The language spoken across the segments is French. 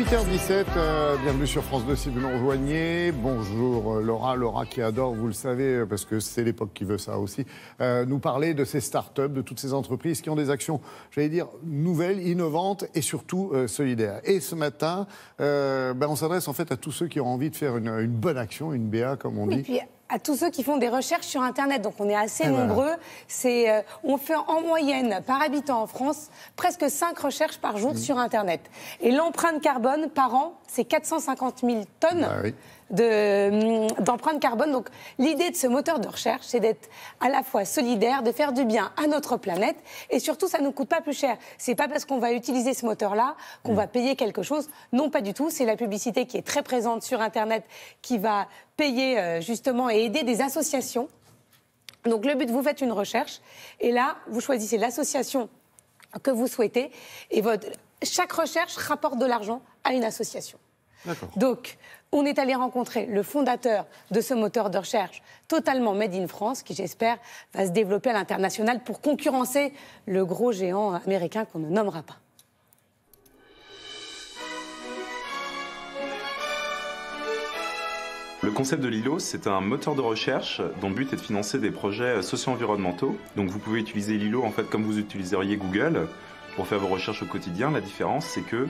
8h17, bienvenue sur France 2 si vous nous rejoignez. Bonjour Laura qui adore, vous le savez, parce que c'est l'époque qui veut ça aussi, nous parler de ces startups, de toutes ces entreprises qui ont des actions, j'allais dire, nouvelles, innovantes et surtout solidaires. Et ce matin, on s'adresse en fait à tous ceux qui ont envie de faire une bonne action, une BA comme on dit. Et puis à tous ceux qui font des recherches sur Internet, donc on est assez nombreux. Voilà. On fait en moyenne par habitant en France presque 5 recherches par jour sur Internet. Et l'empreinte carbone par an, c'est 450 000 tonnes d'empreinte carbone. Donc l'idée de ce moteur de recherche, c'est d'être à la fois solidaire, de faire du bien à notre planète et surtout ça ne nous coûte pas plus cher. C'est pas parce qu'on va utiliser ce moteur-là qu'on va payer quelque chose. Non, pas du tout. C'est la publicité qui est très présente sur Internet qui va payer justement et aider des associations. Donc le but, vous faites une recherche et là, vous choisissez l'association que vous souhaitez et chaque recherche rapporte de l'argent à une association. Donc, on est allé rencontrer le fondateur de ce moteur de recherche totalement made in France, qui j'espère va se développer à l'international pour concurrencer le gros géant américain qu'on ne nommera pas. Le concept de Lilo, c'est un moteur de recherche dont le but est de financer des projets socio-environnementaux. Donc vous pouvez utiliser Lilo en fait comme vous utiliseriez Google pour faire vos recherches au quotidien. La différence, c'est que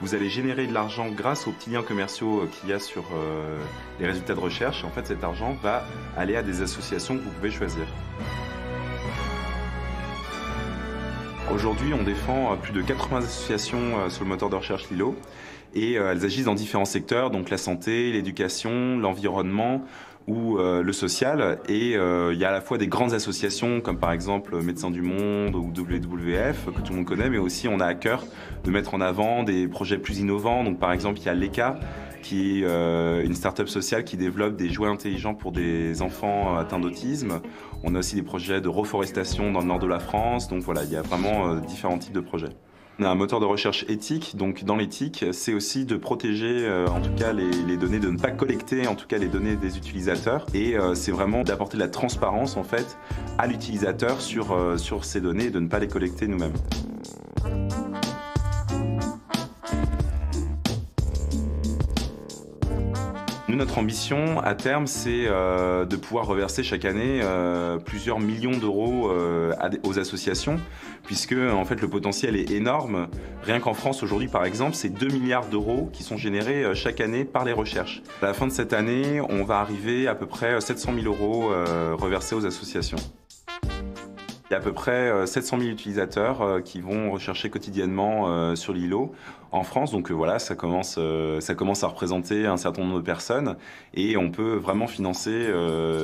vous allez générer de l'argent grâce aux petits liens commerciaux qu'il y a sur les résultats de recherche. Et en fait, cet argent va aller à des associations que vous pouvez choisir. Aujourd'hui, on défend plus de 80 associations sur le moteur de recherche Lilo. Et elles agissent dans différents secteurs, donc la santé, l'éducation, l'environnement ou le social. Et il y a à la fois des grandes associations comme par exemple Médecins du Monde ou WWF que tout le monde connaît, mais aussi on a à cœur de mettre en avant des projets plus innovants. Donc par exemple il y a l'ECA qui est une start-up sociale qui développe des jouets intelligents pour des enfants atteints d'autisme. On a aussi des projets de reforestation dans le nord de la France. Donc voilà, il y a vraiment différents types de projets. On a un moteur de recherche éthique, donc dans l'éthique, c'est aussi de protéger en tout cas les données, de ne pas collecter en tout cas les données des utilisateurs et c'est vraiment d'apporter de la transparence en fait à l'utilisateur sur ces données et de ne pas les collecter nous-mêmes. Nous, notre ambition à terme, c'est de pouvoir reverser chaque année plusieurs millions d'euros aux associations, puisque en fait, le potentiel est énorme. Rien qu'en France, aujourd'hui, par exemple, c'est 2 milliards d'euros qui sont générés chaque année par les recherches. À la fin de cette année, on va arriver à peu près 700 000 euros reversés aux associations. Il y a à peu près 700 000 utilisateurs qui vont rechercher quotidiennement sur Lilo en France. Donc voilà, ça commence à représenter un certain nombre de personnes et on peut vraiment financer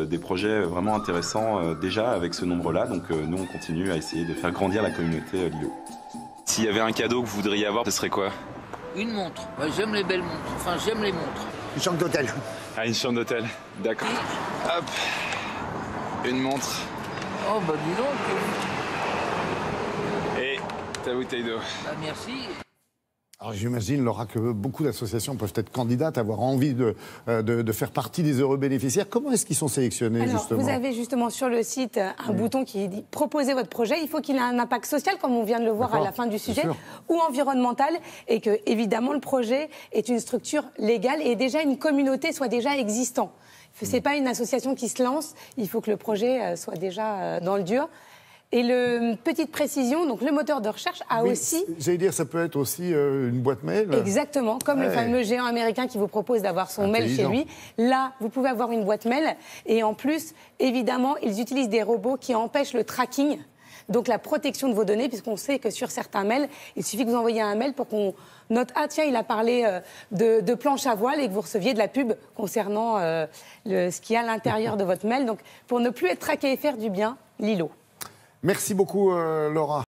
des projets vraiment intéressants déjà avec ce nombre-là. Donc nous, on continue à essayer de faire grandir la communauté Lilo. S'il y avait un cadeau que vous voudriez avoir, ce serait quoi? Une montre. Moi, j'aime les belles montres. Enfin, j'aime les montres. Une chambre d'hôtel. Ah, une chambre d'hôtel. D'accord. Hop. Une montre. Oh, bah dis donc. Et ta bouteille d'eau. Bah merci. Alors j'imagine, Laura, que beaucoup d'associations peuvent être candidates, avoir envie de faire partie des heureux bénéficiaires. Comment est-ce qu'ils sont sélectionnés, justement ? Vous avez justement sur le site un bouton qui dit « Proposez votre projet ». Il faut qu'il ait un impact social, comme on vient de le voir à la fin du sujet, ou environnemental, et que, évidemment, le projet est une structure légale et déjà une communauté soit déjà existant. Ce n'est pas une association qui se lance, il faut que le projet soit déjà dans le dur. Et petite précision, donc le moteur de recherche a aussi... J'allais dire, ça peut être aussi une boîte mail. Exactement, comme le fameux géant américain qui vous propose d'avoir son mail chez lui. Là, vous pouvez avoir une boîte mail. Et en plus, évidemment, ils utilisent des robots qui empêchent le tracking, donc la protection de vos données, puisqu'on sait que sur certains mails, il suffit que vous envoyiez un mail pour qu'on note « Ah tiens, il a parlé de planche à voile » et que vous receviez de la pub concernant ce qu'il y a à l'intérieur de votre mail. Donc, pour ne plus être traqué et faire du bien, Lilo. Merci beaucoup, Laura.